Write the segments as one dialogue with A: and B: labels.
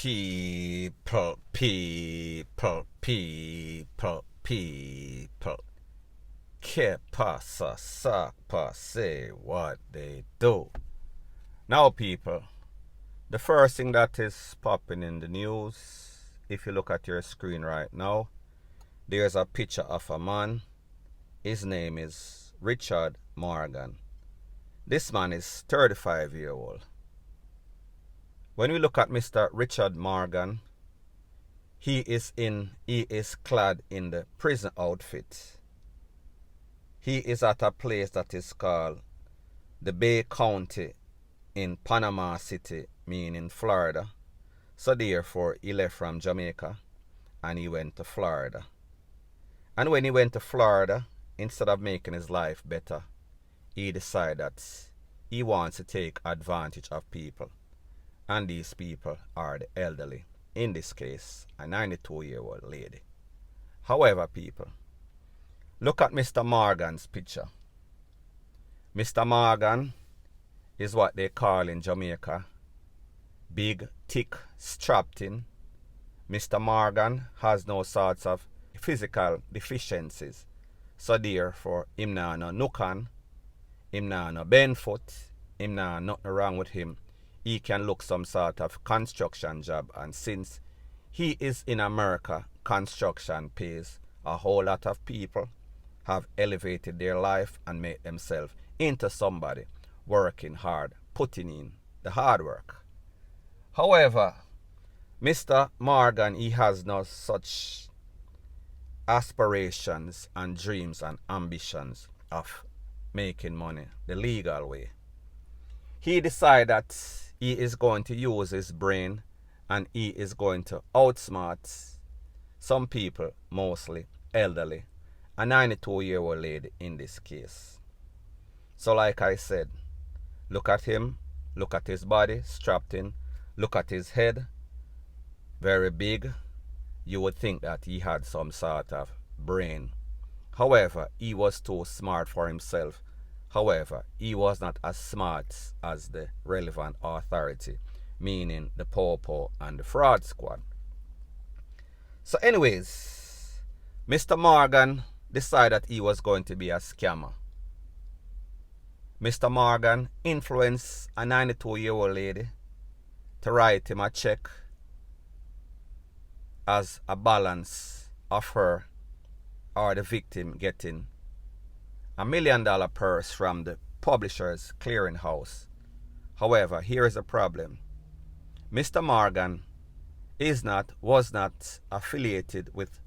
A: People. Que pasa, sapa, say what they do. Now, people, the first thing that is popping in the news, if you look at your screen right now, there's a picture of a man. His name is Richard Morgan. This man is 35 years old. When we look at Mr. Richard Morgan, he is clad in the prison outfit. He is at a place that is called the Bay County in Panama City, meaning Florida. So therefore, he left from Jamaica and he went to Florida. And when he went to Florida, instead of making his life better, he decided that he wants to take advantage of people. And these people are the elderly. In this case, a 92-year-old lady. However, people, look at Mr. Morgan's picture. Mr. Morgan is what they call in Jamaica big, thick, strapped in. Mr. Morgan has no sorts of physical deficiencies. So therefore, him nah no nookan, him nah no bend foot, him nah nothing wrong with him. He can look some sort of construction job, and since he is in America, construction pays. A whole lot of people have elevated their life and made themselves into somebody working hard, putting in the hard work. However, Mr. Morgan, he has no such aspirations and dreams and ambitions of making money the legal way. He decided that he is going to use his brain and he is going to outsmart some people, mostly elderly, a 92-year-old lady in this case. So like I said, look at him, look at his body, strapped in, look at his head, very big. You would think that he had some sort of brain. However, he was too smart for himself. However, he was not as smart as the relevant authority, meaning the Popo and the fraud squad. So anyways, Mr. Morgan decided he was going to be a scammer. Mr. Morgan influenced a 92-year-old lady to write him a check as a balance of her or the victim getting $1 million purse from the publisher's clearinghouse. However, here is a problem. Mr. Morgan was not affiliated with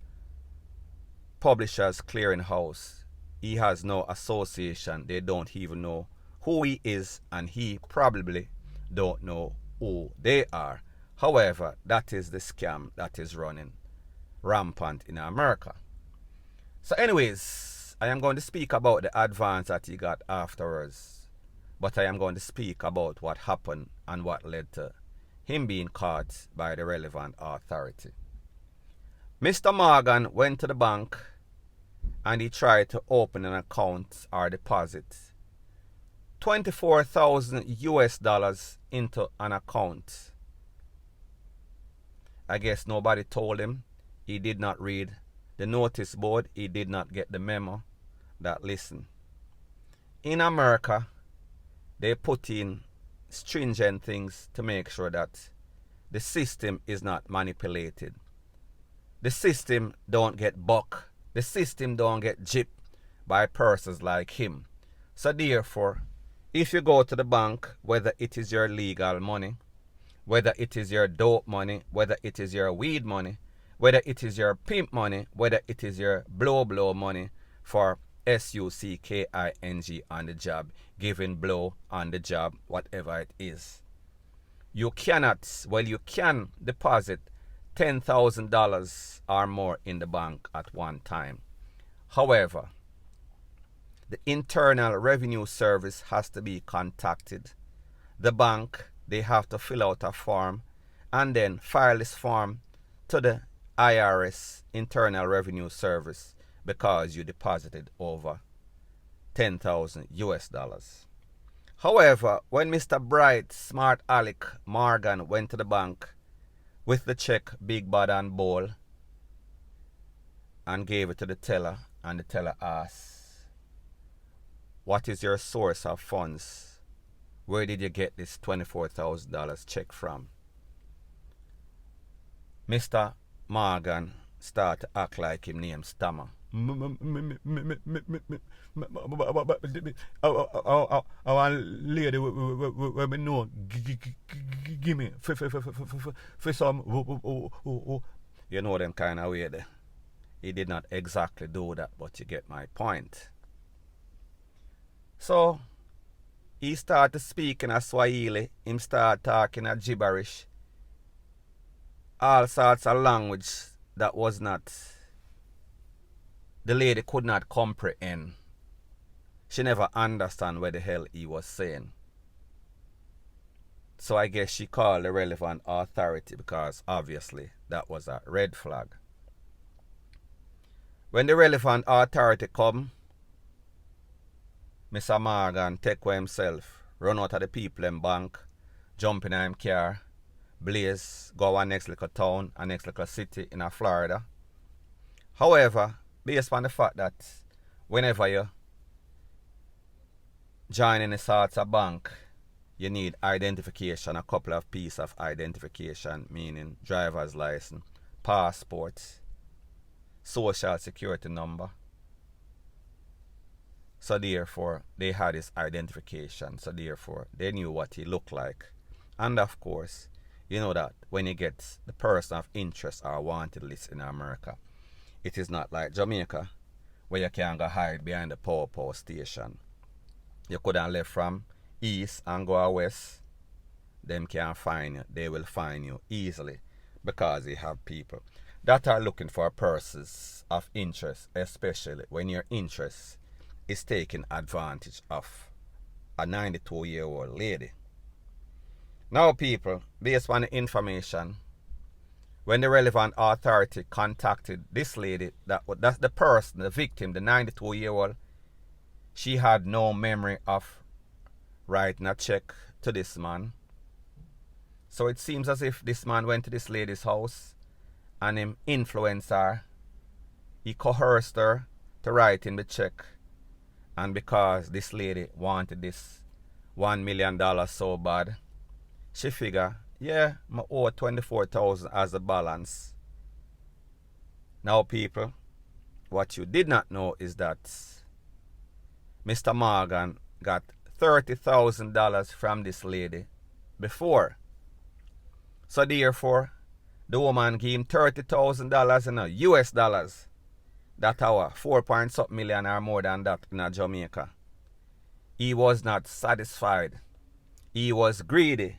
A: publisher's clearinghouse. He has no association. They don't even know who he is, and he probably don't know who they are. However, that is the scam that is running rampant in America. So anyways, I am going to speak about the advance that he got afterwards. But I am going to speak about what happened and what led to him being caught by the relevant authority. Mr. Morgan went to the bank and he tried to open an account or deposit $24,000 into an account. I guess nobody told him. He did not read the notice board. He did not get the memo that listen. In America, they put in stringent things to make sure that the system is not manipulated. The system don't get bucked. The system don't get gypped by persons like him. So therefore, if you go to the bank, whether it is your legal money, whether it is your dope money, whether it is your weed money, whether it is your pimp money, whether it is your blow money for SUCKING on the job, giving blow on the job, whatever it is. You can deposit $10,000 or more in the bank at one time. However, the Internal Revenue Service has to be contacted. The bank, they have to fill out a form and then file this form to the IRS, Internal Revenue Service, because you deposited over $10,000. However, when Mr. Bright, Smart Alec Morgan went to the bank with the check big, bad and bold, and gave it to the teller, and the teller asked, what is your source of funds? Where did you get this $24,000 check from? Mr. Morgan started to act like him name Stammer. Our lady when me know give me for some, you know them kind of way there. He did not exactly do that, but you get my point. So he started speaking a Swahili, him started talking a gibberish, all sorts of language that was not, the lady could not comprehend. She never understand what the hell he was saying. So I guess she called the relevant authority, because obviously that was a red flag. When the relevant authority come, Mr. Morgan take away himself, run out of the people in bank, jump in him car, blaze, go to next little town, a next little city in Florida. However, based on the fact that whenever you join any sorts of bank, you need identification, a couple of pieces of identification, meaning driver's license, passport, social security number. So therefore, they had his identification. So therefore, they knew what he looked like. And of course, you know that when you get the person of interest or wanted list in America, it is not like Jamaica, where you can go hide behind the power station. You could have left from east and go west. Them can't find you. They will find you easily, because they have people that are looking for persons of interest, especially when your interest is taking advantage of a 92-year-old lady. Now people, based on the information, when the relevant authority contacted this lady, that's the person, the victim, the 92-year-old, she had no memory of writing a check to this man. So it seems as if this man went to this lady's house and him influenced her. He coerced her to write in the check. And because this lady wanted this $1 million so bad, she figured, yeah, I owe 24,000 as a balance. Now people, what you did not know is that Mr. Morgan got $30,000 from this lady before. So therefore, the woman gave him $30,000 in US dollars. That our 4 million or more than that in Jamaica. He was not satisfied. He was greedy.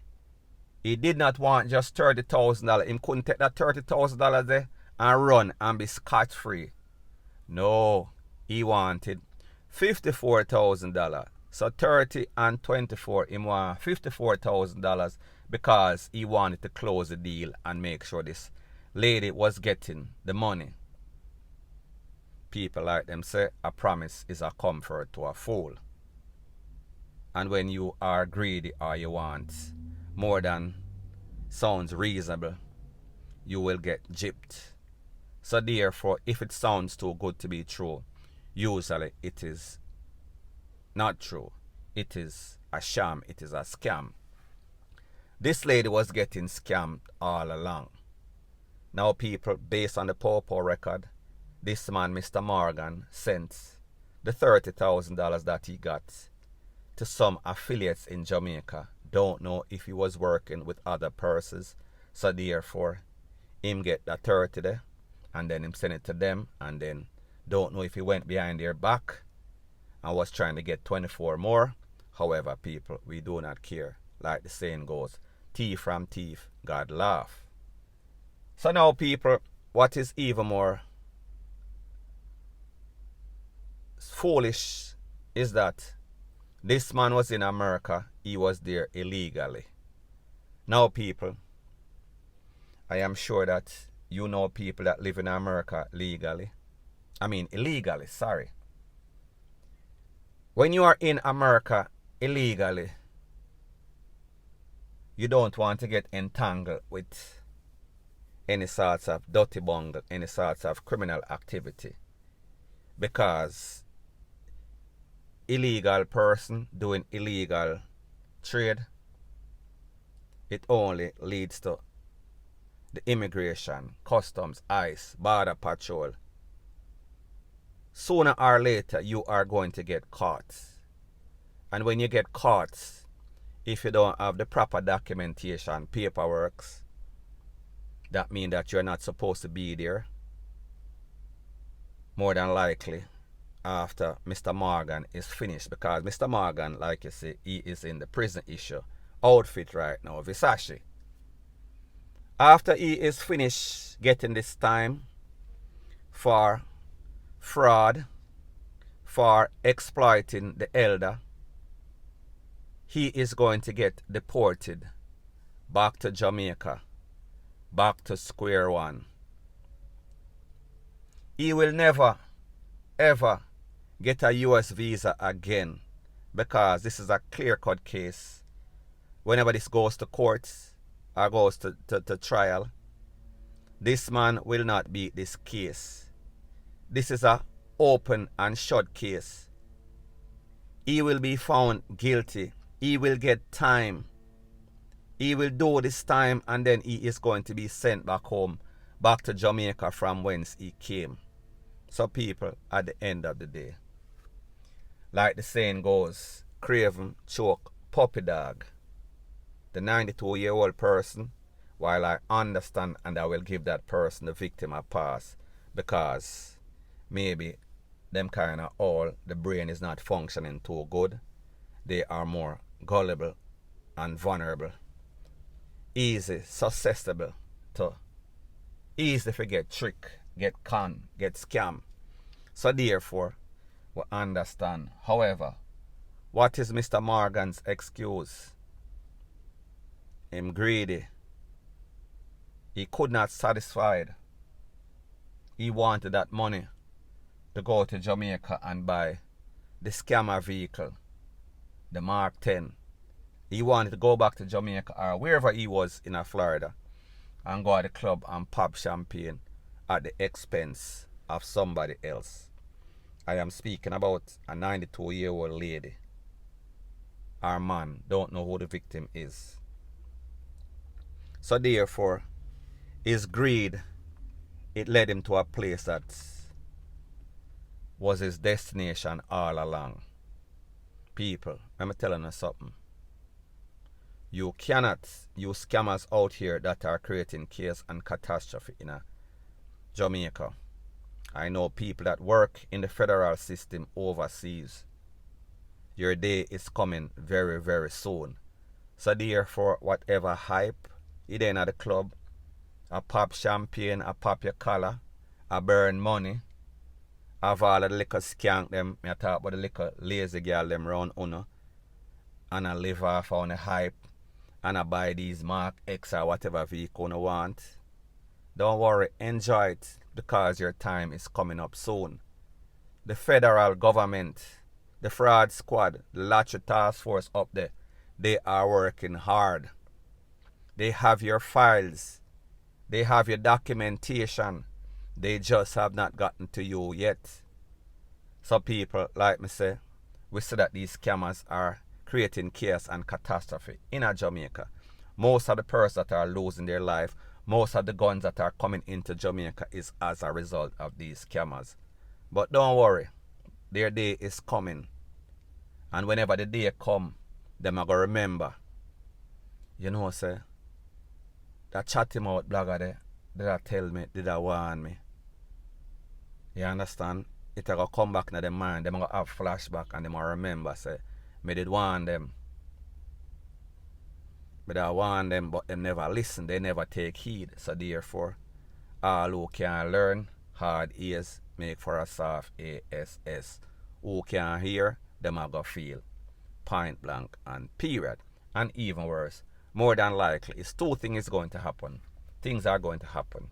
A: He did not want just $30,000. He couldn't take that $30,000 there and run and be scot-free. No, he wanted $54,000. So 30 and 24, he wanted $54,000 because he wanted to close the deal and make sure this lady was getting the money. People like them say, a promise is a comfort to a fool. And when you are greedy or you want more than sounds reasonable, you will get gypped. So therefore, if it sounds too good to be true, usually it is not true. It is a sham. It is a scam. This lady was getting scammed all along. Now people, based on the Popo record, this man, Mr. Morgan, sent the $30,000 that he got to some affiliates in Jamaica. Don't know if he was working with other persons. So therefore, him get that 30 there, and then him send it to them, and then don't know if he went behind their back and was trying to get 24 more. However, people, we do not care. Like the saying goes, thief from thief, God laugh. So now people, what is even more foolish is that this man was in America. He was there illegally. Now people, I am sure that you know people that live in America legally. I mean illegally, sorry. When you are in America illegally, you don't want to get entangled with any sorts of dirty bungle, any sorts of criminal activity. Because illegal person doing illegal trade, it only leads to the immigration, customs, ICE, border patrol. Sooner or later, you are going to get caught. And when you get caught, if you don't have the proper documentation, paperwork, that means that you're not supposed to be there. More than likely, after Mr. Morgan is finished, because Mr. Morgan, like you say, he is in the prison issue outfit right now, Versace. After he is finished getting this time for fraud, for exploiting the elder, he is going to get deported back to Jamaica, back to square one. He will never, ever get a US visa again, because this is a clear-cut case. Whenever this goes to courts or goes to trial, this man will not beat this case. This is a open and shut case. He will be found guilty. He will get time. He will do this time, and then he is going to be sent back home, back to Jamaica from whence he came. So people, at the end of the day, like the saying goes, craven, choke, puppy dog. The 92-year-old person, while I understand and I will give that person, the victim, a pass, because maybe them kind of all, the brain is not functioning too good. They are more gullible and vulnerable. Easy, susceptible to easy to get tricked, get con, get scam. So therefore, we understand. However, what is Mr. Morgan's excuse? Him greedy. He could not satisfy. He wanted that money to go to Jamaica and buy the scammer vehicle, the Mark 10. He wanted to go back to Jamaica or wherever he was in Florida and go to the club and pop champagne at the expense of somebody else. I am speaking about a 92-year-old lady. Our man don't know who the victim is. So therefore, his greed, it led him to a place that was his destination all along. People, let me tell you something. You cannot use scammers out here that are creating chaos and catastrophe in Jamaica. I know people that work in the federal system overseas. Your day is coming very, very soon. So therefore, whatever hype, you then at the club, a pop champagne, a pop your collar, a burn money, have all of the liquor skank them, I talk about the liquor lazy girl them round uno, and I live off on the hype, and I buy these Mark X or whatever vehicle you want. Don't worry, enjoy it, because your time is coming up soon. The federal government, the fraud squad, the lottery task force up there, they are working hard. They have your files. They have your documentation. They just have not gotten to you yet. So people, like me say, we see that these scammers are creating chaos and catastrophe in Jamaica. Most of the persons that are losing their life, most of the guns that are coming into Jamaica is as a result of these scammers. But don't worry, their day is coming. And whenever the day come, them are going to remember. You know, say, that chatty mouth blogger there, did I tell me, did I warn me? You understand? It will come back in their mind. Them going to have flashback and them will remember, say, me did warn them. Me did warn them, but them never listen. They never take heed. So therefore, all who can learn, hard ears make for a soft ASS. Who can hear, them are going to feel. Point blank and period. And even worse, more than likely, it's two things going to happen. Things are going to happen.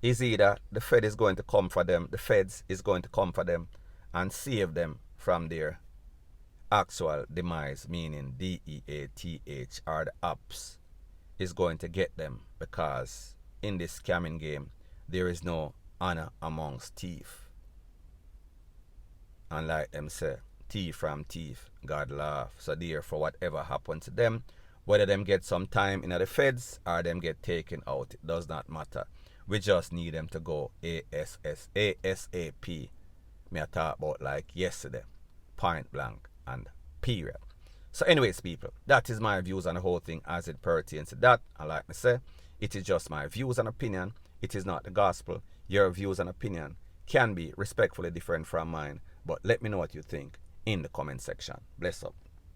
A: Is either the Fed is going to come for them, the Feds is going to come for them and save them from their actual demise, meaning DEATH, or the apps is going to get them, because in this scamming game, there is no honor amongst thieves. And like them say, thief from thief, God laugh. So therefore, whatever happened to them, whether them get some time in the feds or them get taken out, it does not matter. We just need them to go ASAP. Me I talk about like yesterday, point blank and period. So anyways, people, that is my views on the whole thing as it pertains to that. And like me say, it is just my views and opinion. It is not the gospel. Your views and opinion can be respectfully different from mine. But let me know what you think in the comment section. Bless up.